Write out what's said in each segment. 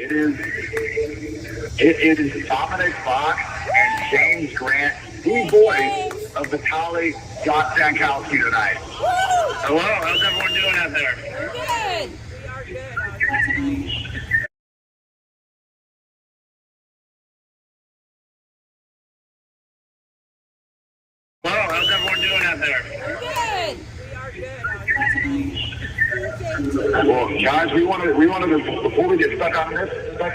It is Dominic Fox and James Grant, the voice of Vitali Jankowski tonight. Hello, how's everyone doing out there? Good. We are good out here tonight. Hello, how's everyone doing out there? Good. We are good out here tonight. Well, guys, we wanted to, before we get stuck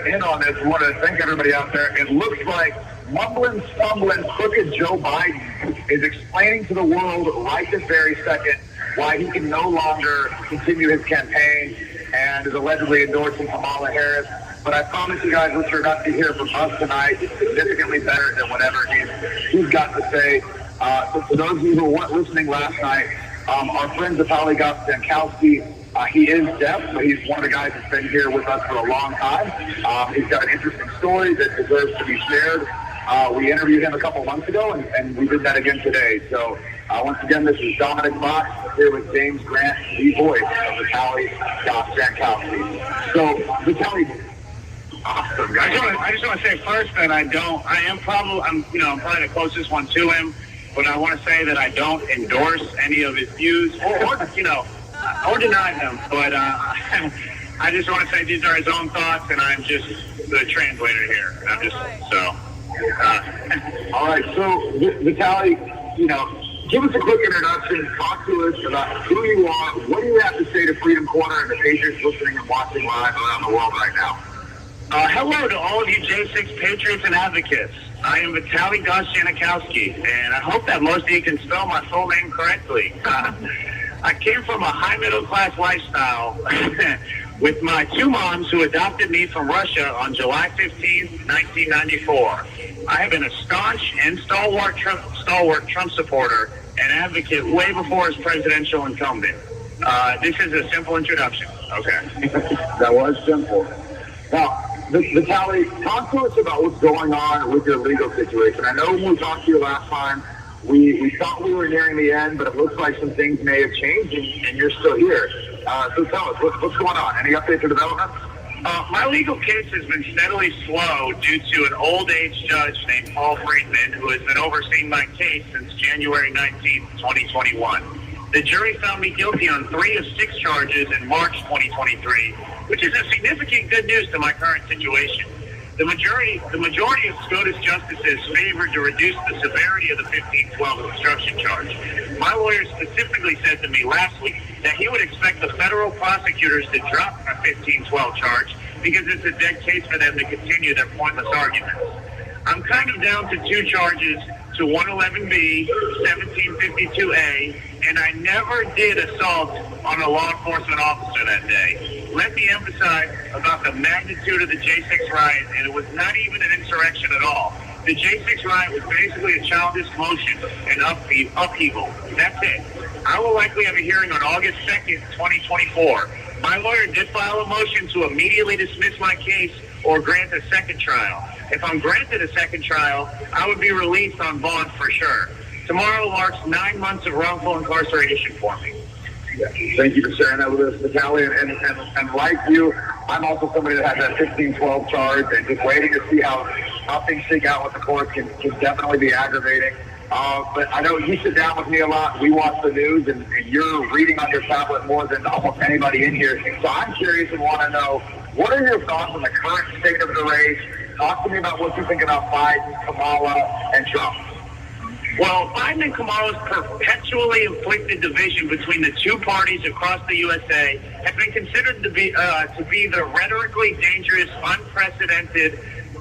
in on this, we want to thank everybody out there. It looks like mumbling, stumbling, crooked Joe Biden is explaining to the world right this very second why he can no longer continue his campaign and is allegedly endorsing Kamala Harris. But I promise you guys, what you're about to hear from us tonight is significantly better than whatever he's got to say. So for those of you who weren't listening last night, our friend Vitali Jankowski, he is deaf, but he's one of the guys that's been here with us for a long time. He's got an interesting story that deserves to be shared. We interviewed him a couple months ago, and we did that again today. So once again, this is Dominic Fox here with James Grant, the voice of Vitali Jankowski. So Vitali, awesome. I just want to say first that I'm probably the closest one to him, but I want to say that I don't endorse any of his views or deny them. But I just want to say these are his own thoughts, and I'm just the translator here. I'm just All right. So Vitali, give us a quick introduction. Talk to us about who you are. What do you have to say to Freedom Corner and the patriots listening and watching live around the world right now? Hello to all of you J6 patriots and advocates. I am Vitali Jankowski, and I hope that most of you can spell my full name correctly. I came from a high middle-class lifestyle with my two moms who adopted me from Russia on July 15, 1994. I have been a staunch and stalwart Trump supporter and advocate way before his presidential incumbent. This is a simple introduction. Okay. That was simple. Now, Vitali, talk to us about what's going on with your legal situation. I know when we talked to you last time, we thought we were nearing the end, but it looks like some things may have changed, and you're still here. So tell us, what's going on? Any updates or developments? My legal case has been steadily slow due to an old-age judge named Paul Friedman, who has been overseeing my case since January 19, 2021. The jury found me guilty on 3 of 6 charges in March 2023, which is a significant good news to my current situation. The majority of SCOTUS justices favored to reduce the severity of the 1512 obstruction charge. My lawyer specifically said to me last week that he would expect the federal prosecutors to drop a 1512 charge because it's a dead case for them to continue their pointless arguments. I'm kind of down to 2 charges, to 111B, 1752A, and I never did assault on a law enforcement officer that day. Let me emphasize about the magnitude of the J6 riot, and it was not even an insurrection at all. The J6 riot was basically a childish commotion and upheaval. That's it. I will likely have a hearing on August 2nd, 2024. My lawyer did file a motion to immediately dismiss my case or grant a second trial. If I'm granted a second trial, I would be released on bond for sure. Tomorrow marks 9 months of wrongful incarceration for me. Thank you for sharing that with us, Vitali. And like you, I'm also somebody that had that 1512 charge, and just waiting to see how things shake out with the courts can definitely be aggravating. But I know you sit down with me a lot. We watch the news, and you're reading on your tablet more than almost anybody in here. So I'm curious and want to know, what are your thoughts on the current state of the race? Talk to me about what you think about Biden, Kamala, and Trump. Well, Biden and Kamala's perpetually inflicted division between the two parties across the USA have been considered to be the rhetorically dangerous, unprecedented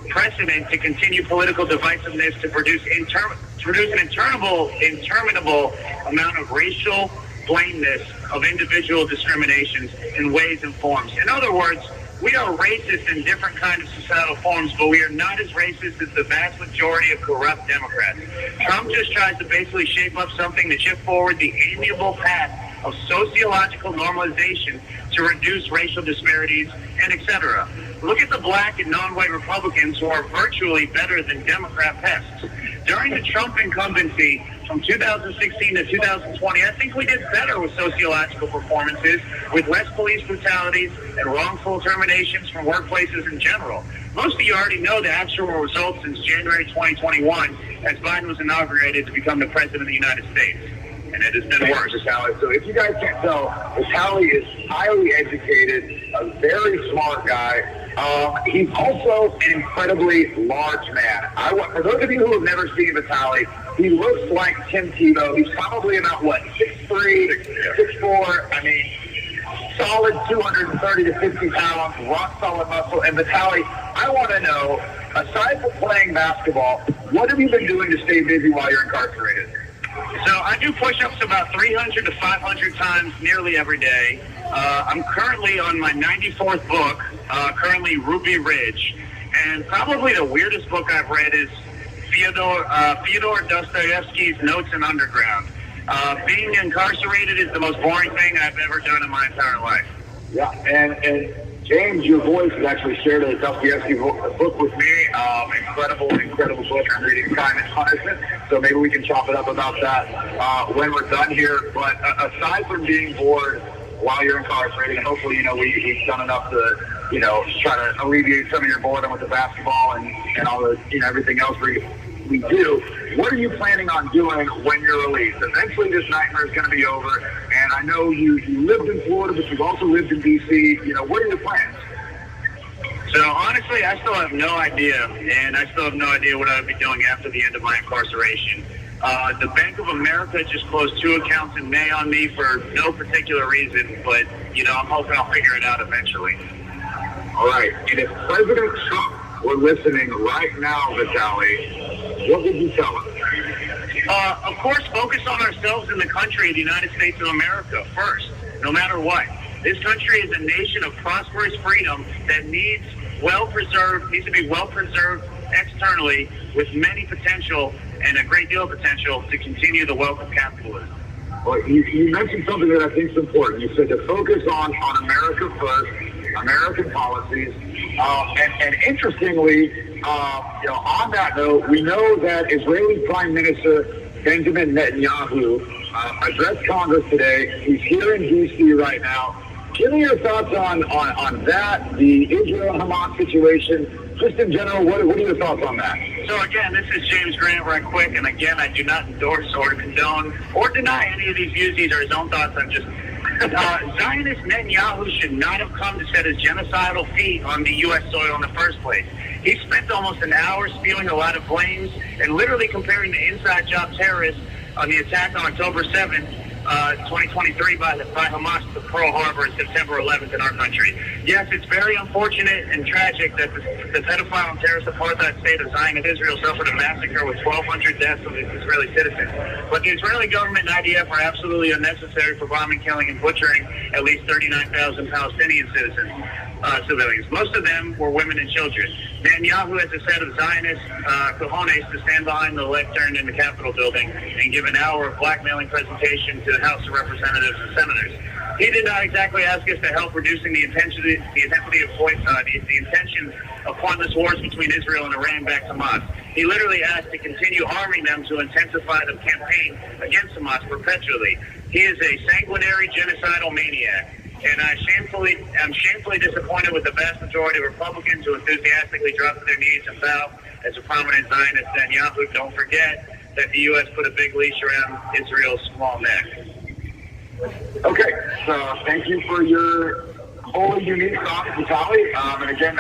precedent to continue political divisiveness to produce an interminable amount of racial blameness of individual discriminations in ways and forms. In other words, we are racist in different kinds of societal forms, but we are not as racist as the vast majority of corrupt Democrats. Trump just tries to basically shape up something to chip forward the amiable path of sociological normalization to reduce racial disparities and etc. Look at the black and non-white Republicans who are virtually better than Democrat pests. During the Trump incumbency from 2016 to 2020, I think we did better with sociological performances, with less police brutalities and wrongful terminations from workplaces in general. Most of you already know the actual results since January 2021, as Biden was inaugurated to become the president of the United States. And it has been worse. So if you guys can't tell, Vitali is highly educated, a very smart guy. He's also an incredibly large man. For those of you who have never seen Vitali, he looks like Tim Tebow. He's probably about, 6'3", 6'4". I mean, solid 230 to 50 pounds, rock solid muscle. And Vitali, I want to know, aside from playing basketball, what have you been doing to stay busy while you're incarcerated? So I do push-ups about 300 to 500 times nearly every day. I'm currently on my 94th book, currently Ruby Ridge. And probably the weirdest book I've read is Fyodor Dostoevsky's Notes in Underground. Being incarcerated is the most boring thing I've ever done in my entire life. Yeah, and James, your voice has actually shared a Dostoevsky book with me. Incredible book. I'm reading Crime and Punishment, so maybe we can chop it up about that when we're done here. But aside from being bored while you're incarcerated, and hopefully, we've done enough to, try to alleviate some of your boredom with the basketball and all the, everything else we do. What are you planning on doing when you're released? Eventually, this nightmare is going to be over, and I know you lived in Florida, but you've also lived in D.C. What are your plans? So honestly, I still have no idea, and I still have no idea what I would be doing after the end of my incarceration. The Bank of America just closed 2 accounts in May on me for no particular reason, but, I'm hoping I'll figure it out eventually. All right, and if President Trump were listening right now, Vitali, what would you tell him? Of course, focus on ourselves in the country, the United States of America, first, no matter what. This country is a nation of prosperous freedom that needs to be well-preserved externally, with many potential and a great deal of potential to continue the wealth of capitalism. Well, you mentioned something that I think is important. You said to focus on America first, American policies, and interestingly, on that note, we know that Israeli Prime Minister Benjamin Netanyahu addressed Congress today. He's here in D.C. right now. Give me your thoughts on that, the Israel-Hamas situation. Just in general, what are your thoughts on that? So again, this is James Grant right quick, and again, I do not endorse or condone or deny any of these views. These are his own thoughts. I'm just Zionist Netanyahu should not have come to set his genocidal feet on the U.S. soil in the first place. He spent almost an hour spewing a lot of blames and literally comparing the inside job terrorists on the attack on October 7th, 2023 by Hamas to Pearl Harbor and September 11th in our country. Yes, it's very unfortunate and tragic that the pedophile and terrorist apartheid state of Zionist Israel suffered a massacre with 1,200 deaths of Israeli citizens. But the Israeli government and IDF are absolutely unnecessary for bombing, killing, and butchering at least 39,000 Palestinian civilians. Most of them were women and children. Netanyahu has a set of Zionist cojones to stand behind the lectern in the Capitol building and give an hour of blackmailing presentation to the House of Representatives and Senators. He did not exactly ask us to help reducing the intentions of pointless wars between Israel and Iran back to Hamas. He literally asked to continue arming them to intensify the campaign against Hamas perpetually. He is a sanguinary genocidal maniac. And I'm shamefully disappointed with the vast majority of Republicans who enthusiastically drop to their knees and bow as a prominent Zionist Netanyahu. Don't forget that the U.S. put a big leash around Israel's small neck. Okay, so thank you for your wholly unique thoughts, Vitali. And again,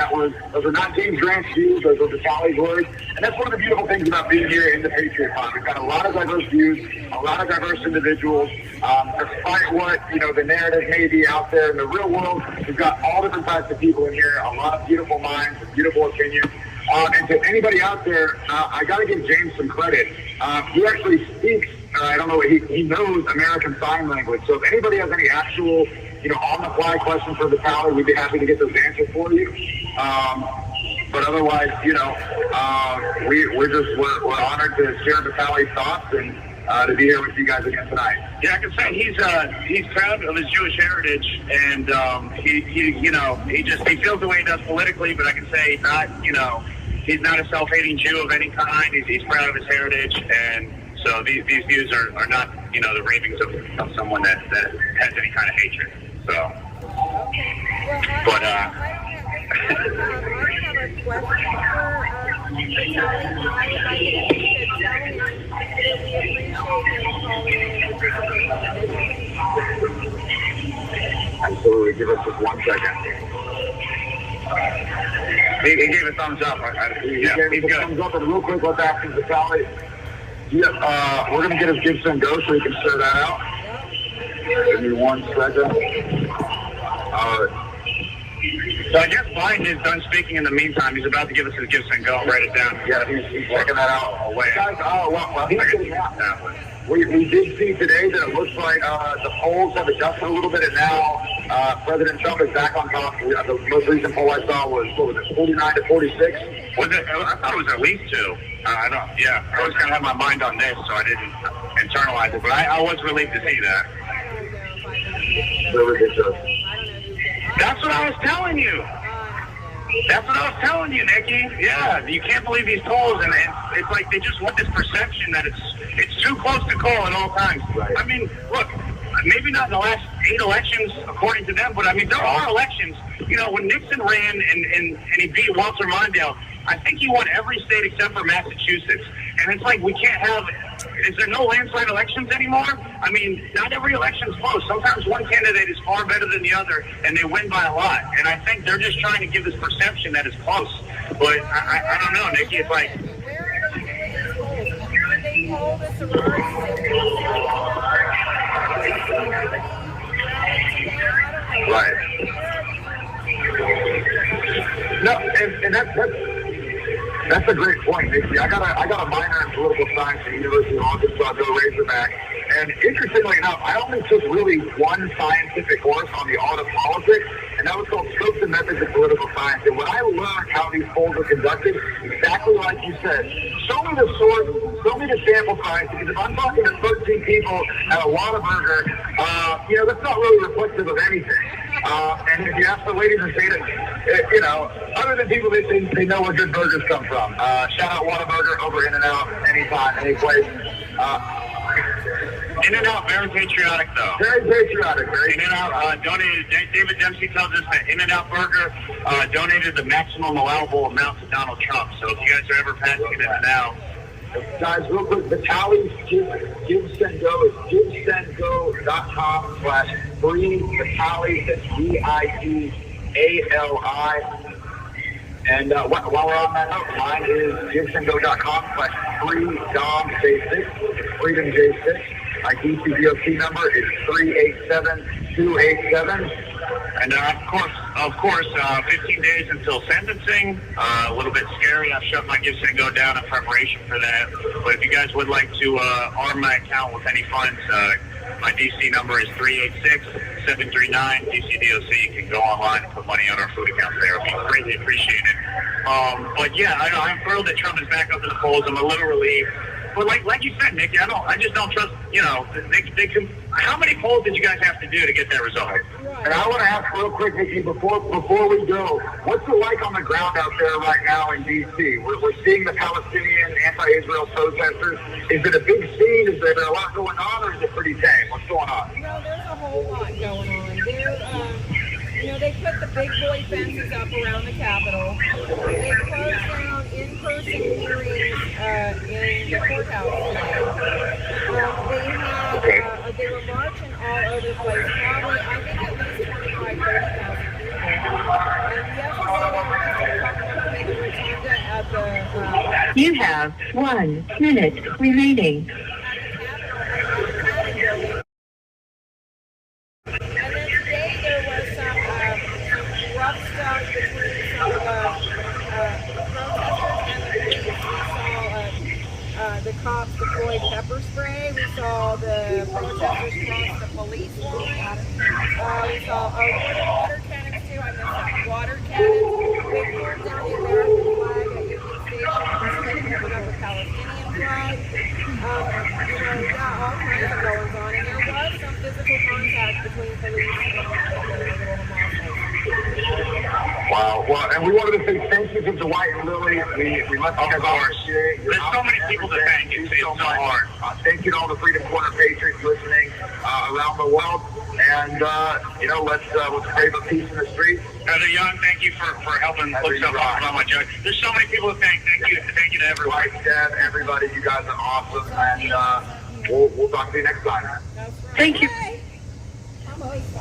those are not James Grant's views, those are Vitali's words. And that's one of the beautiful things about being here in the Patriot Fund. We've got a lot of diverse views, a lot of diverse individuals. Despite what, the narrative may be out there in the real world, we've got all different types of people in here, a lot of beautiful minds, beautiful opinions. And to anybody out there, I got to give James some credit. He actually speaks, I don't know, he knows American Sign Language. So if anybody has any actual, on-the-fly questions for Vitali, we'd be happy to get those answered for you. But otherwise, we're honored to share Vitali's thoughts and to be here with you guys again tonight. Yeah, I can say he's proud of his Jewish heritage, and he feels the way he does politically. But I can say he's not a self-hating Jew of any kind. He's proud of his heritage, and so these views are not, the ravings of someone that has any kind of hatred. So, but I don't have a question for Vitali. I would like to tell him that we appreciate him calling in and participating. Absolutely. Give us just 1 second. he gave a thumbs up. He gave us a thumbs up, and real quick, let's ask him, Vitali. Yeah, we're going to get his Gibson Go so he can share that out. Give me 1 second. So I guess Biden is done speaking in the meantime. He's about to give us his Gibson Go. Write it down. Yeah, he's checking that out away. Guys, he's getting out. We did see today that it looks like the polls have adjusted a little bit, and now President Trump is back on top. The most recent poll I saw was, 49 to 46? Was it? I thought it was at least 2. I don't. Yeah, I always kind of had my mind on this, so I didn't internalize it. But I was relieved to see that. They're ridiculous. That's what I was telling you. That's what I was telling you, Nikki. Yeah, you can't believe these polls, and it's like they just want this perception that it's too close to call at all times. Right. I mean, look, maybe not in the last 8 elections, according to them, but I mean, there are elections. When Nixon ran and he beat Walter Mondale, I think he won every state except for Massachusetts. And it's like we can't have. Is there no landslide elections anymore? I mean, not every election's close. Sometimes one candidate is far better than the other, and they win by a lot. And I think they're just trying to give this perception that it's close. But I don't know, Nikki. It's like. Where are they doing these polls? Did they poll the sorority? Right. No, and that's a great point, Nikki. I got a minor in political science at the University of Arkansas, go Razorback. And interestingly enough, I only took really one scientific course on the art of politics, and that was called Scopes and Methods of Political Science. And when I learned how these polls are conducted, exactly like you said, show me the source, show me the sample size, because if I'm talking to 13 people at a Whataburger, that's not really reflective of anything. And if you ask the ladies in state, other than people that they know where good burgers come from. Shout out Whataburger, over In-N-Out, anytime, any place. In-N-Out, very patriotic, though. Very patriotic, right? In-N-Out donated, David Dempsey tells us that In-N-Out Burger donated the maximum allowable amount to Donald Trump. So if you guys are ever passing it In-N-Out. Guys, real quick, Vitali's Give Send Go is givesendgo.com/free. Vitali, that's VITALI. And while we're on that note, mine is givesendgo.com/free-DOM J6. It's Freedom J6. My DCDOC number is 387287. And of course, 15 days until sentencing. A little bit scary. I've shut my Give Send Go down in preparation for that. But if you guys would like to arm my account with any funds, my DC number is 386-739 DCDOC. You can go online and put money on our food accounts there. It would be greatly appreciated. But yeah, I'm thrilled that Trump is back up in the polls. I'm a little relieved. But like you said, Nick, I just don't trust. They can. How many polls did you guys have to do to get that result? And I want to ask real quick, Nikki, before we go, what's it like on the ground out there right now in D.C.? We're seeing the Palestinian anti-Israel protesters. Is it a big scene? Is there a lot going on, or is it pretty tame? What's going on? There's a whole lot going on. They put the big boy fences up around the Capitol. They closed down in-person hearings in the courthouse today. They were marching all over the place. Probably, I think at least 25,000, 30,000 people. And yesterday they were at the You have 1 minute remaining. The cops deployed pepper spray. We saw the protesters cross the police line. We saw water cannons too. I missed that. Water cannons. They pulled down the American flag at Union Station instead of picking up a Palestinian flag. All kinds of goings on. And there was some physical contact between police and the little Hamas. Wow. Well, and we wanted to say thank you to Dwight and Lily. We must Of course. There's so many people to thank. It's so hard. Thank you to all the Freedom Corner patriots listening around the world. And, let's pray for peace in the streets. Heather Young, thank you for helping look stuff up about my judge. There's so many people to thank. Thank you to everyone. Dwight, Deb, everybody, you guys are awesome. And we'll talk to you next time. That's right. Thank you. Hey. Almost.